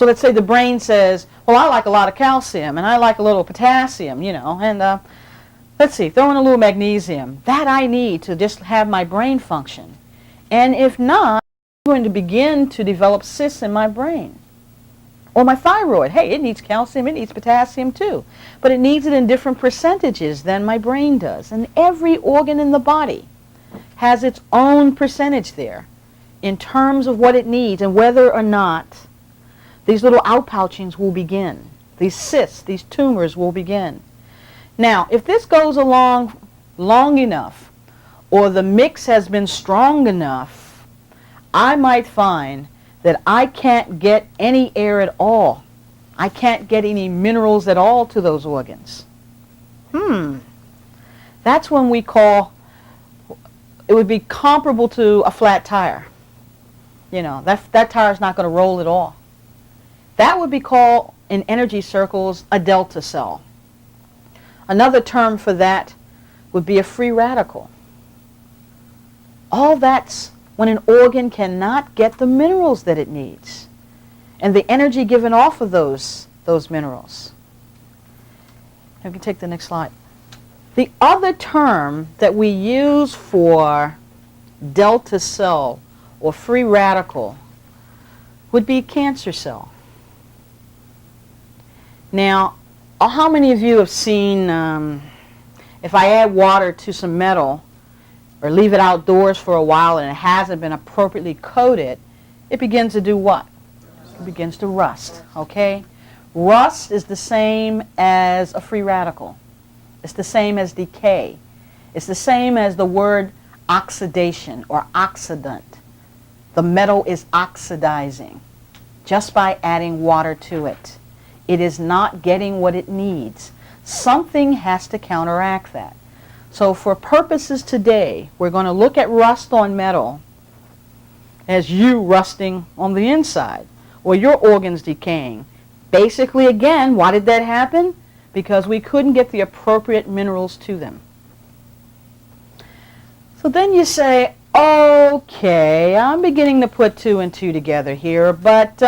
So let's say the brain says, well, I like a lot of calcium and I like a little potassium, you know, and let's see, throw in a little magnesium. That I need to just have my brain function. And if not, I'm going to begin to develop cysts in my brain. Or my thyroid. Hey, it needs calcium, it needs potassium too. But it needs it in different percentages than my brain does. And every organ in the body has its own percentage there in terms of what it needs and whether or not these little outpouchings will begin. These cysts, these tumors will begin. Now, if this goes along long enough, or the mix has been strong enough, I might find that I can't get any air at all. I can't get any minerals at all to those organs. That's when we call, it would be comparable to a flat tire. You know, that tire's not going to roll at all. That would be called, in energy circles, a delta cell. Another term for that would be a free radical. All that's when an organ cannot get the minerals that it needs and the energy given off of those minerals. You can take the next slide. The other term that we use for delta cell or free radical would be cancer cell. Now, how many of you have seen, if I add water to some metal, or leave it outdoors for a while and it hasn't been appropriately coated, it begins to do what? It begins to rust, okay? Rust is the same as a free radical. It's the same as decay. It's the same as the word oxidation or oxidant. The metal is oxidizing just by adding water to it. It is not getting what it needs. Something has to counteract that. So for purposes today, we're going to look at rust on metal as you rusting on the inside, or your organs decaying. Basically, again, why did that happen? Because we couldn't get the appropriate minerals to them. So then you say, okay, I'm beginning to put 2 and 2 together here, but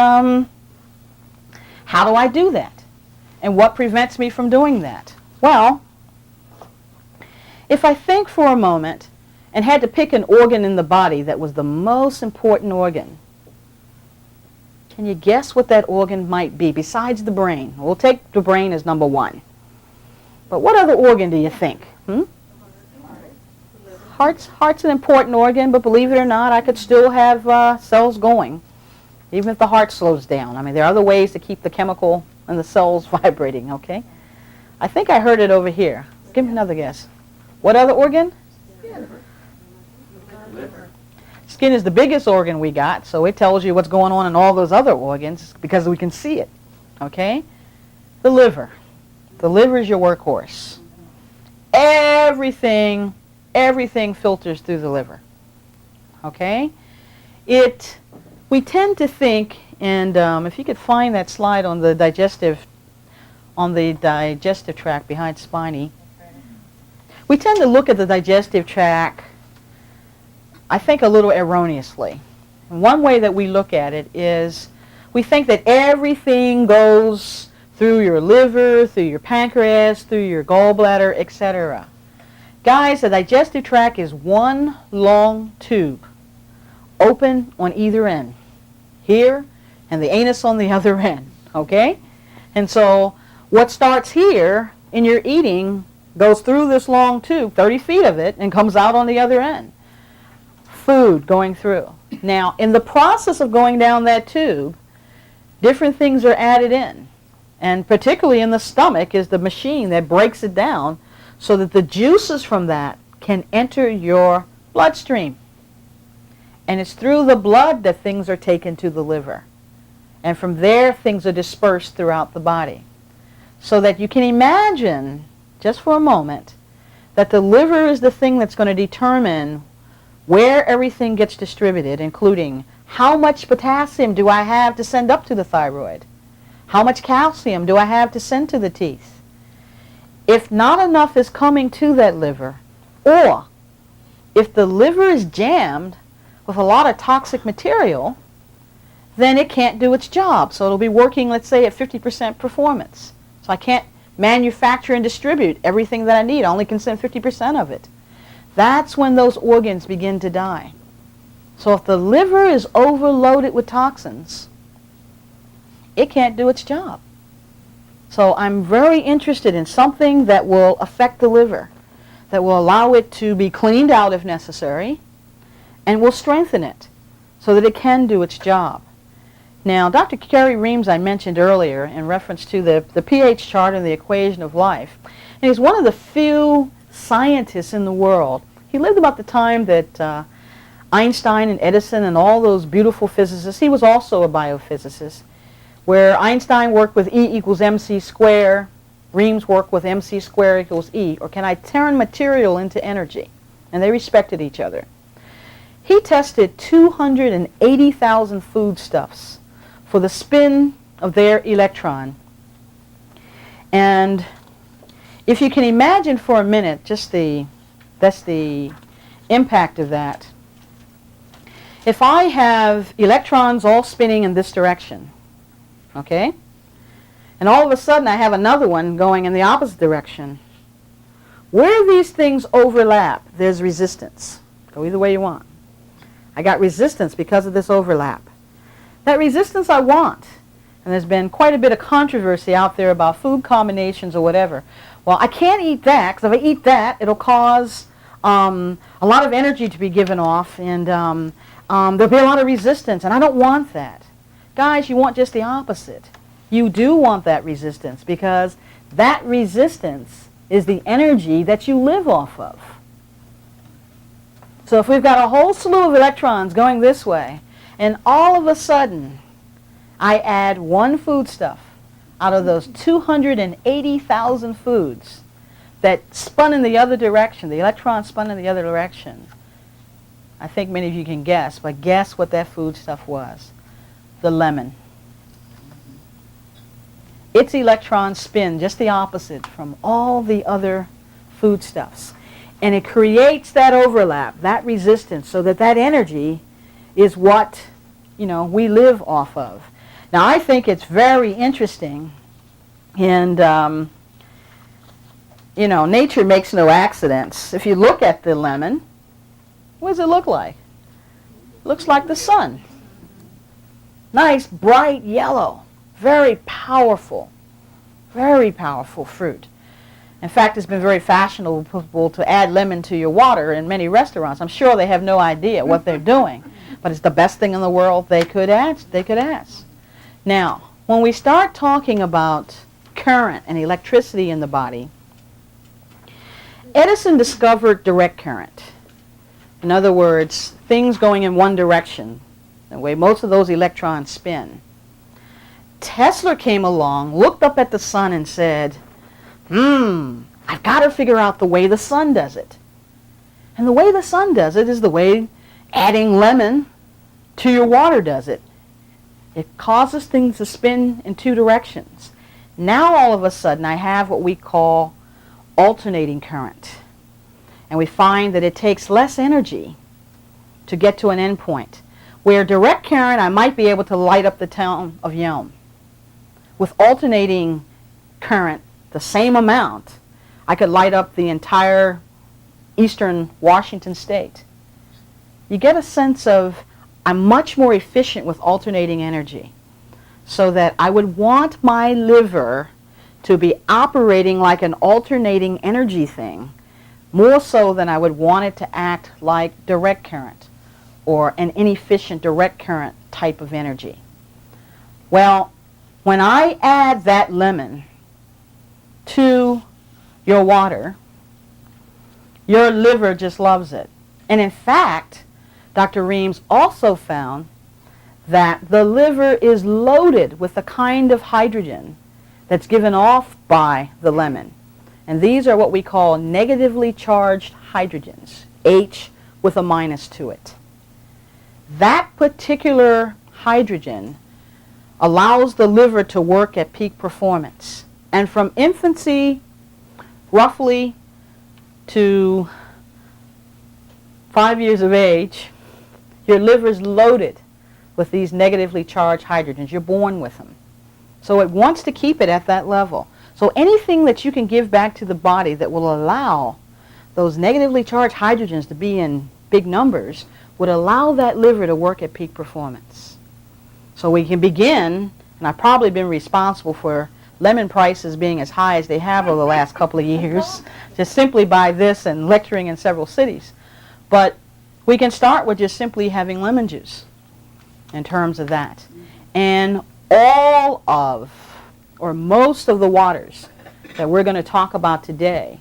how do I do that? And what prevents me from doing that? Well, if I think for a moment and had to pick an organ in the body that was the most important organ, can you guess what that organ might be besides the brain? We'll take the brain as number 1. But what other organ do you think? Heart's an important organ, but believe it or not, I could still have cells going, even if the heart slows down. I mean, there are other ways to keep the chemical and the cells vibrating, okay? I think I heard it over here. Give me another guess. What other organ? Liver. Skin is the biggest organ we got, so it tells you what's going on in all those other organs because we can see it, okay? The liver. The liver is your workhorse. Everything filters through the liver, okay? We tend to think, and if you could find that slide on the digestive tract behind spiny, we tend to look at the digestive tract, I think, a little erroneously. And one way that we look at it is we think that everything goes through your liver, through your pancreas, through your gallbladder, etc. Guys, the digestive tract is one long tube, open on either end, here and the anus on the other end, okay? And so what starts here in your eating goes through this long tube, 30 feet of it, and comes out on the other end. Food going through. Now, in the process of going down that tube, different things are added in. And particularly in the stomach is the machine that breaks it down so that the juices from that can enter your bloodstream. And it's through the blood that things are taken to the liver. And from there, things are dispersed throughout the body. So that you can imagine, just for a moment, that the liver is the thing that's going to determine where everything gets distributed, including how much potassium do I have to send up to the thyroid? How much calcium do I have to send to the teeth? If not enough is coming to that liver, or if the liver is jammed with a lot of toxic material, then it can't do its job. So it'll be working, let's say, at 50% performance. So I can't manufacture and distribute everything that I need. I only consume 50% of it. That's when those organs begin to die. So if the liver is overloaded with toxins, it can't do its job. So I'm very interested in something that will affect the liver, that will allow it to be cleaned out if necessary, and will strengthen it so that it can do its job. Now, Dr. Kerry Reams, I mentioned earlier in reference to the pH chart and the equation of life. And he's one of the few scientists in the world. He lived about the time that Einstein and Edison and all those beautiful physicists. He was also a biophysicist, where Einstein worked with E equals mc squared, Reams worked with mc squared equals E, or can I turn material into energy? And they respected each other. He tested 280,000 foodstuffs for the spin of their electron. And if you can imagine for a minute just that's the impact of that. If I have electrons all spinning in this direction, okay, and all of a sudden I have another one going in the opposite direction, where these things overlap, there's resistance. Go either way you want. I got resistance because of this overlap. That resistance I want. And there's been quite a bit of controversy out there about food combinations or whatever. Well, I can't eat that, because if I eat that, it'll cause a lot of energy to be given off, and there'll be a lot of resistance, and I don't want that. Guys, you want just the opposite. You do want that resistance, because that resistance is the energy that you live off of. So if we've got a whole slew of electrons going this way, and all of a sudden I add one foodstuff out of those 280,000 foods that spun in the other direction, the electrons spun in the other direction, I think many of you can guess, but guess what that foodstuff was? The lemon. Its electrons spin just the opposite from all the other foodstuffs. And it creates that overlap, that resistance, so that that energy is what, we live off of. Now, I think it's very interesting, and, nature makes no accidents. If you look at the lemon, what does it look like? It looks like the sun. Nice, bright yellow, very powerful fruit. In fact, it's been very fashionable to add lemon to your water in many restaurants. I'm sure they have no idea what they're doing, but it's the best thing in the world they could ask. Now, when we start talking about current and electricity in the body, Edison discovered direct current. In other words, things going in one direction, the way most of those electrons spin. Tesla came along, looked up at the sun and said, I've got to figure out the way the sun does it. And the way the sun does it is the way adding lemon to your water does it. It causes things to spin in two directions. Now all of a sudden I have what we call alternating current. And we find that it takes less energy to get to an endpoint. Where direct current, I might be able to light up the town of Yelm. With alternating current, the same amount, I could light up the entire eastern Washington state. You get a sense of I'm much more efficient with alternating energy, so that I would want my liver to be operating like an alternating energy thing, more so than I would want it to act like direct current or an inefficient direct current type of energy. Well, when I add that lemon to your water, your liver just loves it. And in fact, Dr. Reams also found that the liver is loaded with the kind of hydrogen that's given off by the lemon. And these are what we call negatively charged hydrogens, H with a minus to it. That particular hydrogen allows the liver to work at peak performance. And from infancy, roughly to 5 years of age, your liver is loaded with these negatively charged hydrogens. You're born with them. So it wants to keep it at that level. So anything that you can give back to the body that will allow those negatively charged hydrogens to be in big numbers would allow that liver to work at peak performance. So we can begin, and I've probably been responsible for lemon prices being as high as they have over the last couple of years, just simply by this and lecturing in several cities. But we can start with just simply having lemon juice in terms of that. And all of, or most of the waters that we're going to talk about today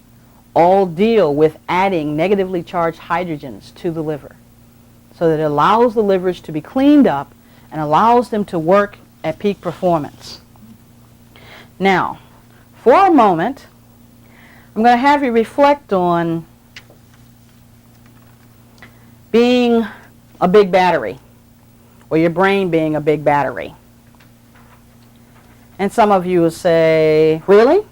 all deal with adding negatively charged hydrogens to the liver, so that it allows the livers to be cleaned up and allows them to work at peak performance. Now, for a moment, I'm going to have you reflect on being a big battery, or your brain being a big battery. And some of you will say, really?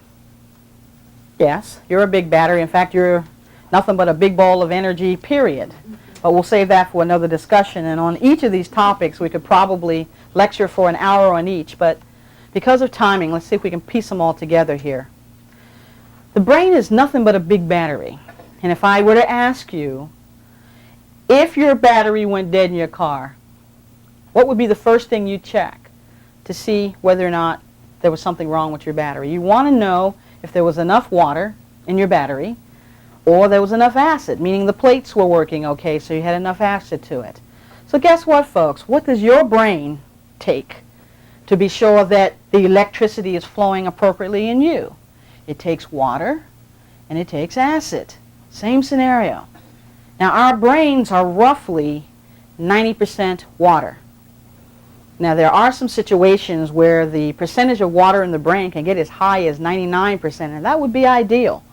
Yes, you're a big battery. In fact, you're nothing but a big ball of energy, period. But we'll save that for another discussion. And on each of these topics, we could probably lecture for an hour on each. But because of timing, let's see if we can piece them all together here. The brain is nothing but a big battery. And if I were to ask you, if your battery went dead in your car, what would be the first thing you'd check to see whether or not there was something wrong with your battery? You want to know if there was enough water in your battery, or there was enough acid, meaning the plates were working okay, so you had enough acid to it. So guess what, folks? What does your brain take to be sure that the electricity is flowing appropriately in you? It takes water and it takes acid. Same scenario. Now, our brains are roughly 90% water. Now, there are some situations where the percentage of water in the brain can get as high as 99%, and that would be ideal.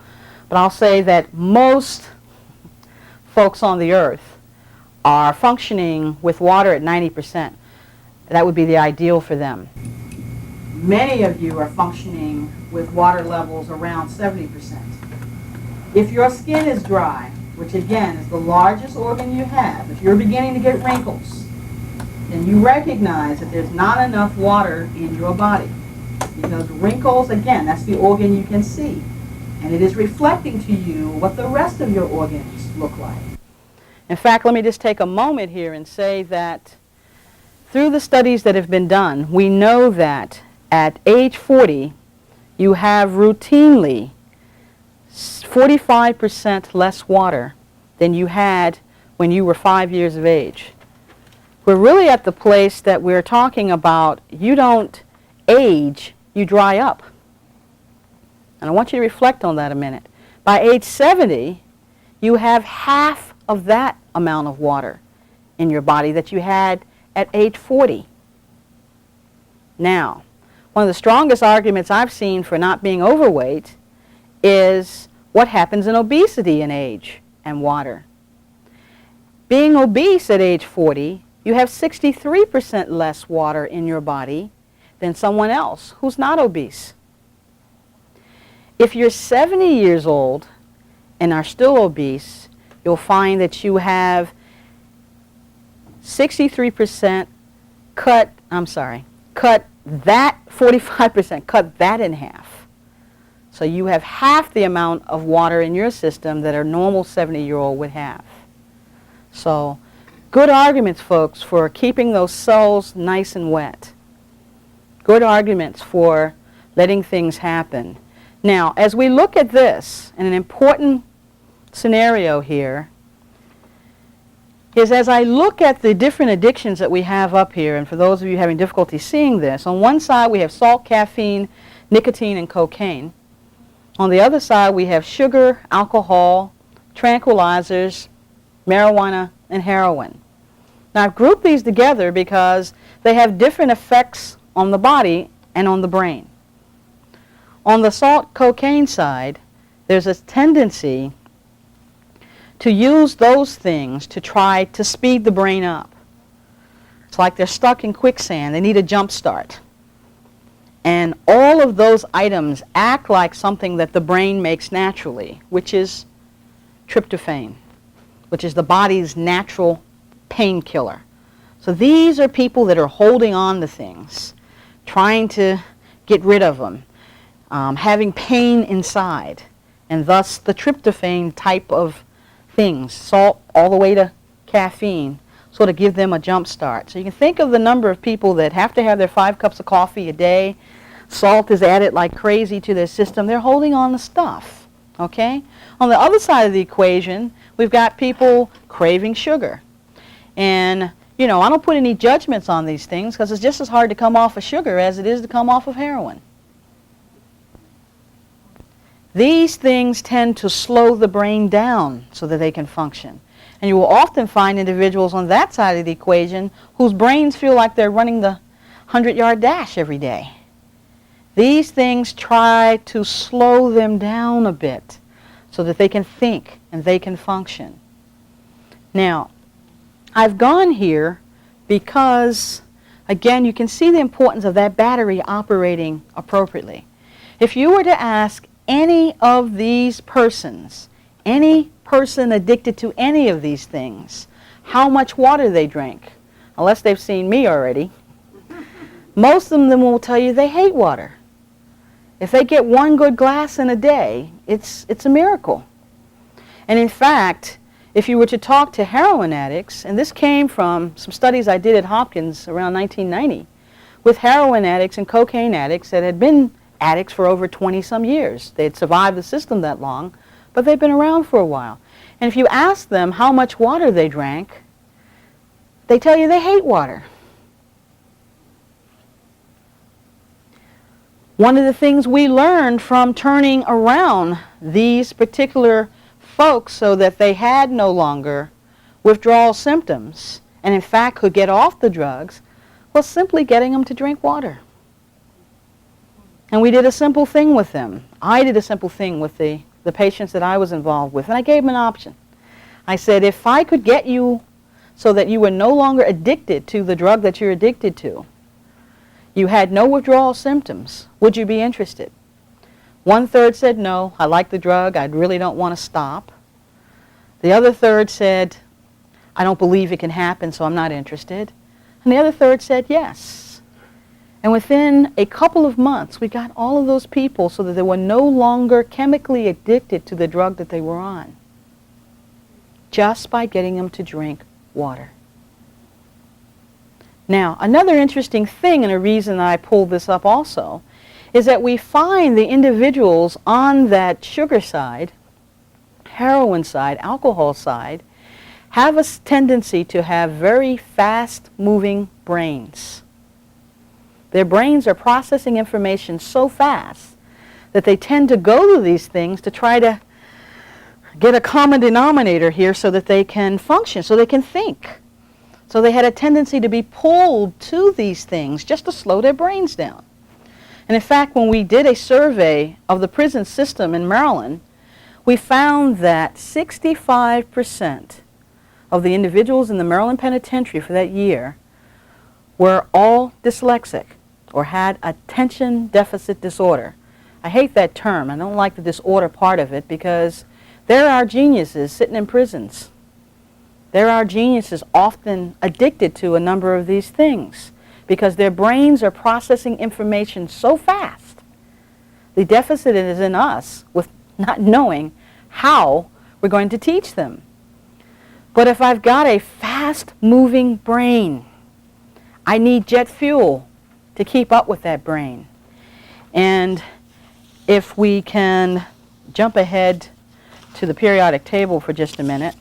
But I'll say that most folks on the earth are functioning with water at 90%. That would be the ideal for them. Many of you are functioning with water levels around 70%. If your skin is dry, which again is the largest organ you have, if you're beginning to get wrinkles, then you recognize that there's not enough water in your body. Because wrinkles, again, that's the organ you can see. And it is reflecting to you what the rest of your organs look like. In fact, let me just take a moment here and say that through the studies that have been done, we know that at age 40, you have routinely 45% less water than you had when you were 5 years of age. We're really at the place that we're talking about, you don't age, you dry up. And I want you to reflect on that a minute. By age 70, you have half of that amount of water in your body that you had at age 40. Now, one of the strongest arguments I've seen for not being overweight is what happens in obesity in age and water. Being obese at age 40, you have 63% less water in your body than someone else who's not obese. If you're 70 years old and are still obese, you'll find that you have 63% cut that 45%, cut that in half. So you have half the amount of water in your system that a normal 70-year-old would have. So good arguments, folks, for keeping those cells nice and wet. Good arguments for letting things happen. Now, as we look at this, and an important scenario here is as I look at the different addictions that we have up here, and for those of you having difficulty seeing this, on one side we have salt, caffeine, nicotine, and cocaine. On the other side we have sugar, alcohol, tranquilizers, marijuana, and heroin. Now, I've grouped these together because they have different effects on the body and on the brain. On the salt cocaine side, there's a tendency to use those things to try to speed the brain up. It's like they're stuck in quicksand. They need a jump start. And all of those items act like something that the brain makes naturally, which is tryptophan, which is the body's natural painkiller. So these are people that are holding on to things, trying to get rid of them, having pain inside, and thus the tryptophan type of things, salt all the way to caffeine, sort of give them a jump start. So you can think of the number of people that have to have their 5 cups of coffee a day. Salt is added like crazy to their system. They're holding on to stuff, okay? On the other side of the equation, we've got people craving sugar. And, you know, I don't put any judgments on these things because it's just as hard to come off of sugar as it is to come off of heroin. These things tend to slow the brain down so that they can function. And you will often find individuals on that side of the equation whose brains feel like they're running the 100-yard dash every day. These things try to slow them down a bit so that they can think and they can function. Now, I've gone here because, again, you can see the importance of that battery operating appropriately. If you were to ask any of these persons, any person addicted to any of these things, how much water they drink, unless they've seen me already, most of them will tell you they hate water. If they get 1 good glass in a day, it's a miracle. And in fact, if you were to talk to heroin addicts, and this came from some studies I did at Hopkins around 1990, with heroin addicts and cocaine addicts that had been addicts for over 20-some years. They had survived the system that long, but they've been around for a while. And if you ask them how much water they drank, they tell you they hate water. One of the things we learned from turning around these particular folks so that they had no longer withdrawal symptoms and in fact could get off the drugs was simply getting them to drink water. And we did a simple thing with them. I did a simple thing with the patients that I was involved with, and I gave them an option. I said, if I could get you so that you were no longer addicted to the drug that you're addicted to, you had no withdrawal symptoms, would you be interested? 1/3 said no, I like the drug, I really don't want to stop. The other 1/3 said, I don't believe it can happen, so I'm not interested. And the other 1/3 said yes. And within a couple of months, we got all of those people so that they were no longer chemically addicted to the drug that they were on, just by getting them to drink water. Now, another interesting thing, and a reason I pulled this up also, is that we find the individuals on that sugar side, heroin side, alcohol side, have a tendency to have very fast-moving brains. Their brains are processing information so fast that they tend to go to these things to try to get a common denominator here so that they can function, so they can think. So they had a tendency to be pulled to these things just to slow their brains down. And in fact, when we did a survey of the prison system in Maryland, we found that 65% of the individuals in the Maryland Penitentiary for that year were all dyslexic or had attention deficit disorder. I hate that term. I don't like the disorder part of it because there are geniuses sitting in prisons. There are geniuses often addicted to a number of these things because their brains are processing information so fast. The deficit is in us with not knowing how we're going to teach them. But if I've got a fast-moving brain, I need jet fuel to keep up with that brain. And if we can jump ahead to the periodic table for just a minute,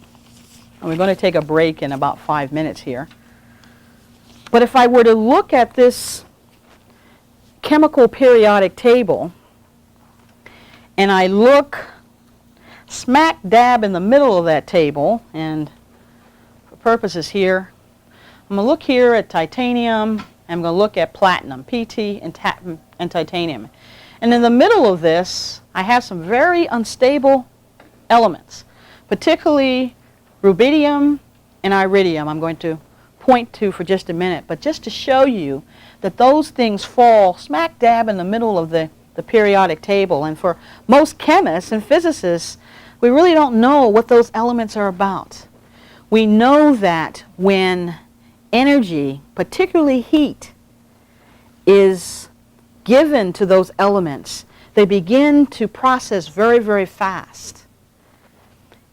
and we're going to take a break in about 5 minutes here. But if I were to look at this chemical periodic table, and I look smack dab in the middle of that table, and for purposes here, I'm going to look here at titanium, I'm going to look at platinum, PT and titanium. And in the middle of this, I have some very unstable elements, particularly rubidium and iridium I'm going to point to for just a minute, but just to show you that those things fall smack dab in the middle of the periodic table. And for most chemists and physicists, we really don't know what those elements are about. We know that when energy, particularly heat, is given to those elements, they begin to process very, very fast.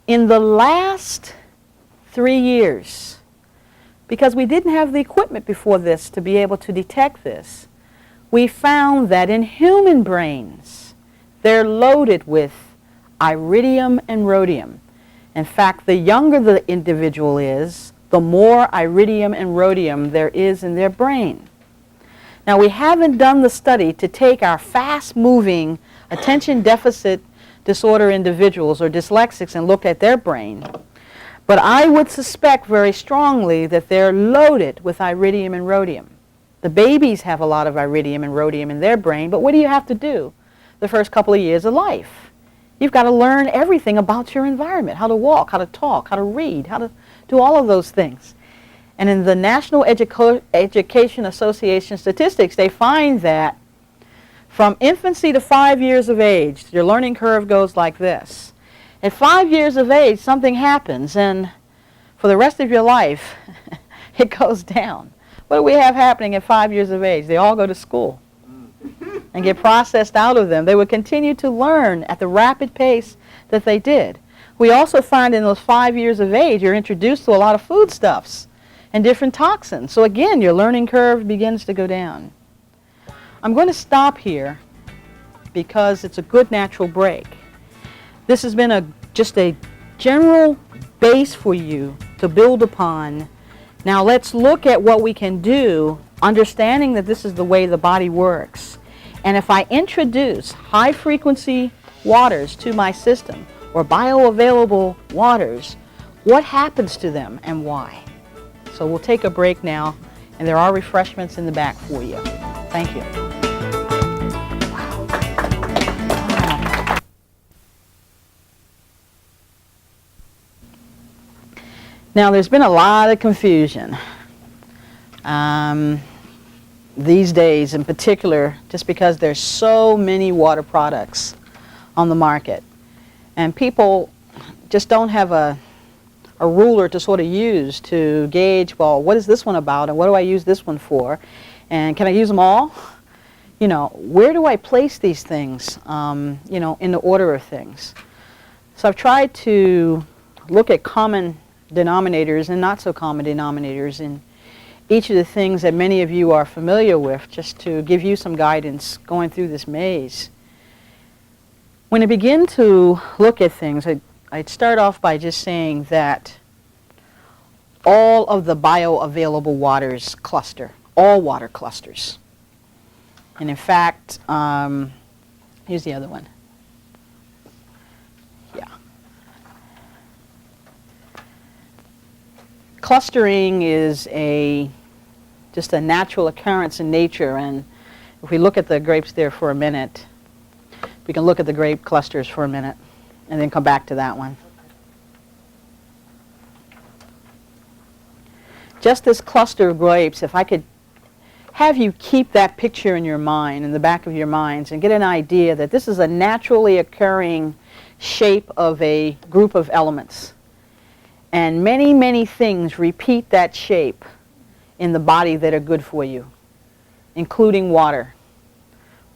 In the last 3 years, because we didn't have the equipment before this to be able to detect this, we found that in human brains, they're loaded with iridium and rhodium. In fact, the younger the individual is, the more iridium and rhodium there is in their brain. Now, we haven't done the study to take our fast-moving attention deficit disorder individuals or dyslexics and look at their brain, but I would suspect very strongly that they're loaded with iridium and rhodium. The babies have a lot of iridium and rhodium in their brain, but what do you have to do the first couple of years of life? You've got to learn everything about your environment, how to walk, how to talk, how to read, how to do all of those things. And in the National Education Association statistics, they find that from infancy to 5 years of age, your learning curve goes like this. At 5 years of age, something happens, and for the rest of your life, it goes down. What do we have happening at 5 years of age? They all go to school and get processed out of them. They would continue to learn at the rapid pace that they did. We also find in those 5 years of age, you're introduced to a lot of foodstuffs and different toxins. So again, your learning curve begins to go down. I'm going to stop here because it's a good natural break. This has been just a general base for you to build upon. Now let's look at what we can do, understanding that this is the way the body works. And if I introduce high-frequency waters to my system, or bioavailable waters, what happens to them and why? So we'll take a break now, and there are refreshments in the back for you. Thank you. Now, there's been a lot of confusion these days, in particular, just because there's so many water products on the market. And people just don't have a ruler to sort of use to gauge, well, what is this one about, and what do I use this one for, and can I use them all? You know, where do I place these things, you know, in the order of things? So I've tried to look at common denominators and not so common denominators in each of the things that many of you are familiar with, just to give you some guidance going through this maze. When I begin to look at things, I'd start off by just saying that all of the bioavailable waters cluster, all water clusters. And in fact, here's the other one. Yeah. Clustering is just a natural occurrence in nature, and if we look at the grapes there for a minute, we can look at the grape clusters for a minute and then come back to that one. Just this cluster of grapes, if I could have you keep that picture in your mind, in the back of your minds, and get an idea that this is a naturally occurring shape of a group of elements. And many, many things repeat that shape in the body that are good for you, including water.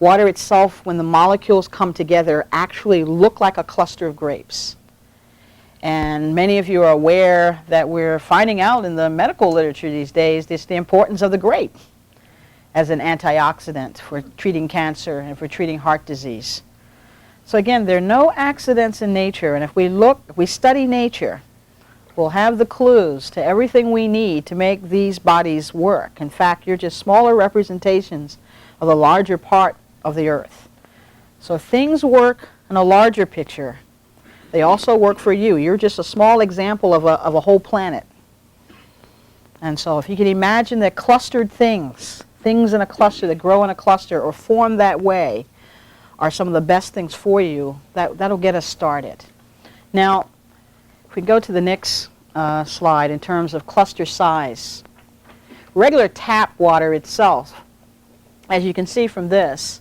Water itself, when the molecules come together, actually look like a cluster of grapes. And many of you are aware that we're finding out in the medical literature these days the importance of the grape as an antioxidant for treating cancer and for treating heart disease. So again, there are no accidents in nature, and if we study nature, we'll have the clues to everything we need to make these bodies work. In fact, you're just smaller representations of the larger part of the earth. So if things work in a larger picture, they also work for you. You're just a small example of a whole planet. And so if you can imagine that clustered things in a cluster that grow in a cluster or form that way are some of the best things for you, that'll get us started. Now, if we go to the next slide in terms of cluster size. Regular tap water itself, as you can see from this,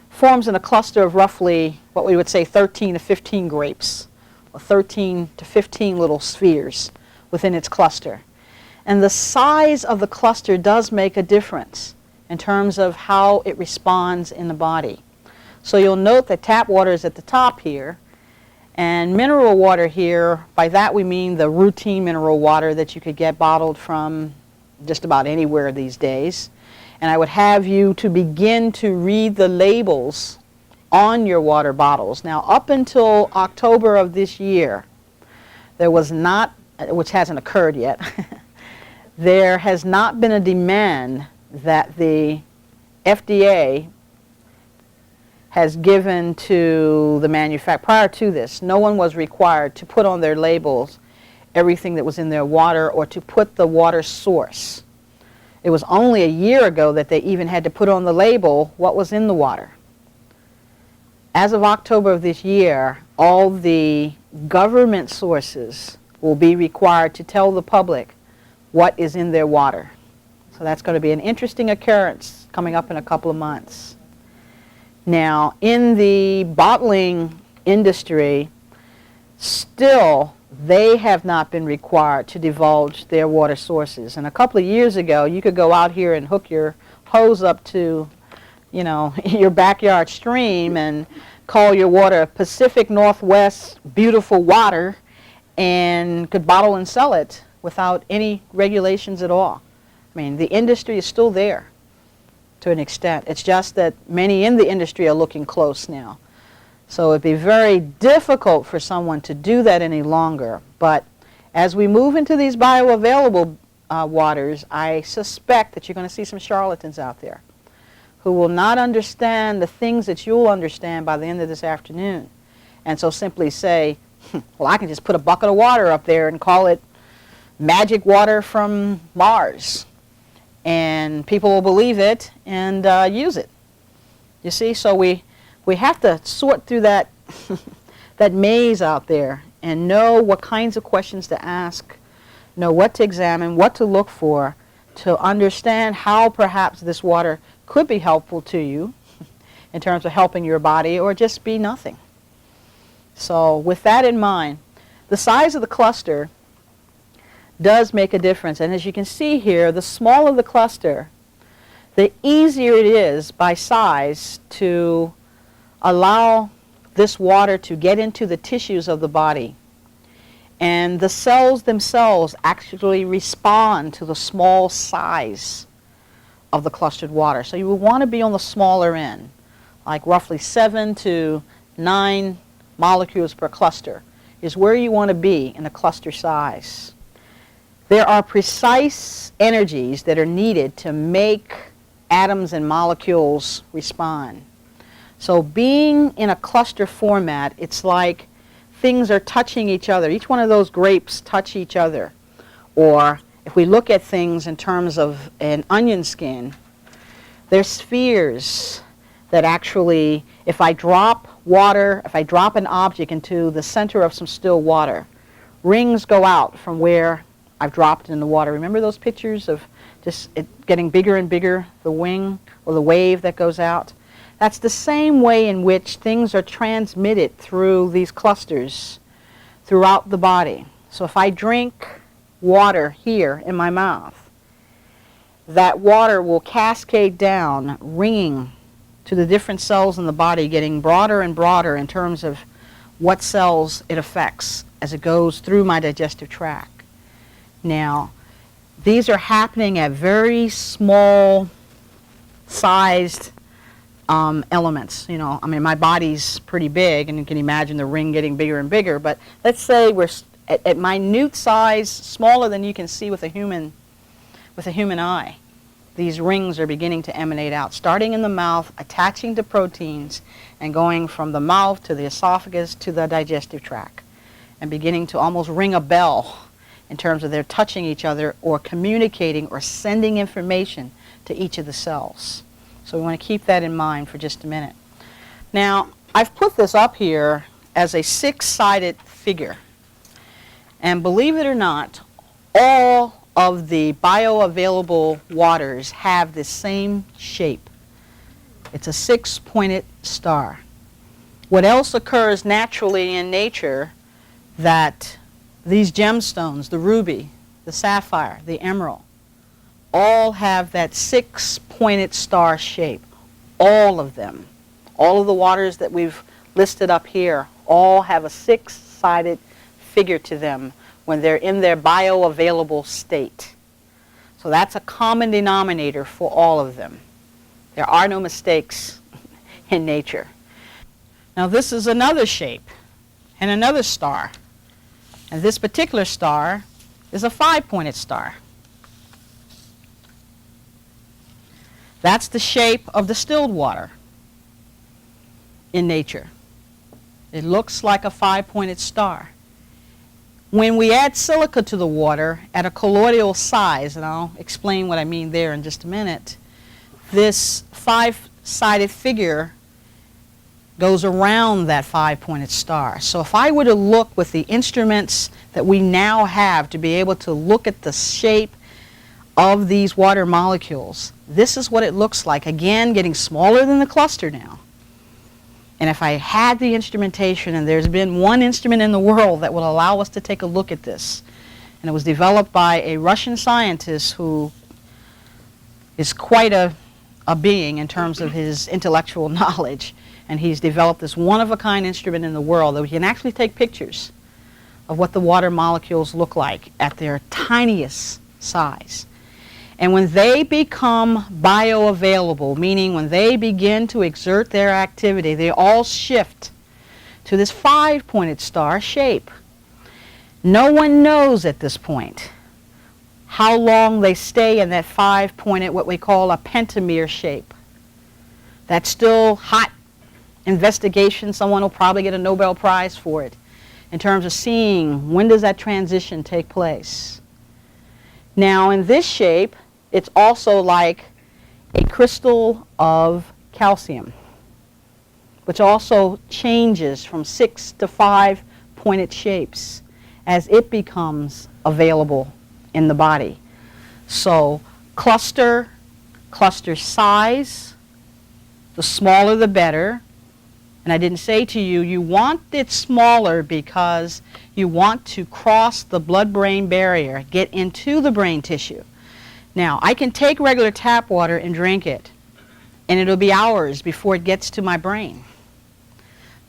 forms in a cluster of roughly what we would say 13 to 15 grapes, or 13 to 15 little spheres within its cluster. And the size of the cluster does make a difference in terms of how it responds in the body. So you'll note that tap water is at the top here, and mineral water here, by that we mean the routine mineral water that you could get bottled from just about anywhere these days. And I would have you to begin to read the labels on your water bottles. Now, up until October of this year, there was not, which hasn't occurred yet, there has not been a demand that the FDA has given to the manufacturer. Prior to this, no one was required to put on their labels everything that was in their water or to put the water source. It was only a year ago that they even had to put on the label what was in the water. As of October of this year, all the government sources will be required to tell the public what is in their water. So that's going to be an interesting occurrence coming up in a couple of months. Now, in the bottling industry, still they have not been required to divulge their water sources. And a couple of years ago, you could go out here and hook your hose up to, you know, your backyard stream and call your water Pacific Northwest beautiful water and could bottle and sell it without any regulations at all. I mean, the industry is still there to an extent. It's just that many in the industry are looking close now. So it'd be very difficult for someone to do that any longer. But as we move into these bioavailable waters, I suspect that you're going to see some charlatans out there who will not understand the things that you'll understand by the end of this afternoon. And so simply say, well, I can just put a bucket of water up there and call it magic water from Mars. And people will believe it and use it. You see, so we have to sort through that, that maze out there and know what kinds of questions to ask, know what to examine, what to look for, to understand how perhaps this water could be helpful to you in terms of helping your body or just be nothing. So with that in mind, the size of the cluster does make a difference. And as you can see here, the smaller the cluster, the easier it is by size to allow this water to get into the tissues of the body. And the cells themselves actually respond to the small size of the clustered water. So you will want to be on the smaller end, like roughly 7 to 9 molecules per cluster is where you want to be in a cluster size. There are precise energies that are needed to make atoms and molecules respond. So being in a cluster format, it's like things are touching each other. Each one of those grapes touch each other. Or if we look at things in terms of an onion skin, they're spheres that actually, if I drop water, if I drop an object into the center of some still water, rings go out from where I've dropped it in the water. Remember those pictures of just it getting bigger and bigger, the wing or the wave that goes out? That's the same way in which things are transmitted through these clusters throughout the body. So if I drink water here in my mouth, that water will cascade down, ringing to the different cells in the body, getting broader and broader in terms of what cells it affects as it goes through my digestive tract. Now, these are happening at very small sized elements. You know, I mean, my body's pretty big, and you can imagine the ring getting bigger and bigger, but let's say we're at minute size, smaller than you can see with a human eye. These rings are beginning to emanate out, starting in the mouth, attaching to proteins, and going from the mouth to the esophagus to the digestive tract, and beginning to almost ring a bell in terms of they're touching each other or communicating or sending information to each of the cells. So we want to keep that in mind for just a minute. Now, I've put this up here as a 6-sided figure. And believe it or not, all of the bioavailable waters have the same shape. It's a 6-pointed star. What else occurs naturally in nature that these gemstones, the ruby, the sapphire, the emerald, all have that six-pointed star shape. All of them. All of the waters that we've listed up here all have a six-sided figure to them when they're in their bioavailable state. So that's a common denominator for all of them. There are no mistakes in nature. Now this is another shape and another star. And this particular star is a five-pointed star. That's the shape of the stilled water in nature. It looks like a five-pointed star. When we add silica to the water at a colloidal size, and I'll explain what I mean there in just a minute, this five-sided figure goes around that five-pointed star. So if I were to look with the instruments that we now have to be able to look at the shape of these water molecules, this is what it looks like. Again, getting smaller than the cluster now. And if I had the instrumentation, and there's been one instrument in the world that will allow us to take a look at this, and it was developed by a Russian scientist who is quite a being in terms of his intellectual knowledge, and he's developed this one-of-a-kind instrument in the world that we can actually take pictures of what the water molecules look like at their tiniest size. And when they become bioavailable, meaning when they begin to exert their activity, they all shift to this five-pointed star shape. No one knows at this point how long they stay in that five-pointed, what we call a pentamer shape. That's still hot investigation. Someone will probably get a Nobel Prize for it in terms of seeing when does that transition take place. Now in this shape, it's also like a crystal of calcium, which also changes from six to five-pointed shapes as it becomes available in the body. So cluster size, the smaller the better. And I didn't say to you, you want it smaller because you want to cross the blood-brain barrier, get into the brain tissue. Now, I can take regular tap water and drink it, and it'll be hours before it gets to my brain.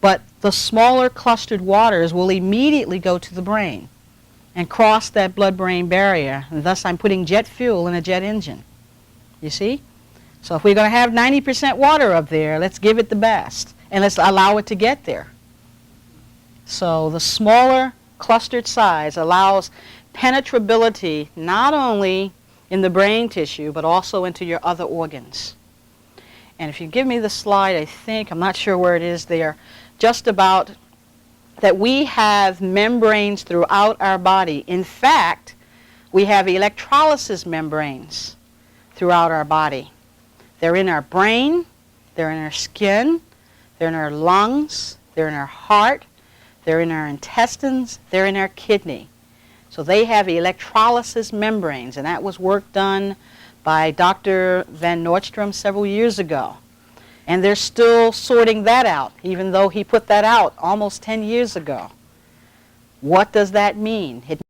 But the smaller clustered waters will immediately go to the brain and cross that blood-brain barrier, and thus I'm putting jet fuel in a jet engine. You see? So if we're going to have 90% water up there, let's give it the best, and let's allow it to get there. So the smaller clustered size allows penetrability not only in the brain tissue, but also into your other organs. And if you give me the slide, I think, I'm not sure where it is there, just about that we have membranes throughout our body. In fact, we have electrolysis membranes throughout our body. They're in our brain, they're in our skin, they're in our lungs, they're in our heart, they're in our intestines, they're in our kidney. So they have electrolysis membranes, and that was work done by Dr. Van Noordstrom several years ago. And they're still sorting that out, even though he put that out almost 10 years ago. What does that mean? It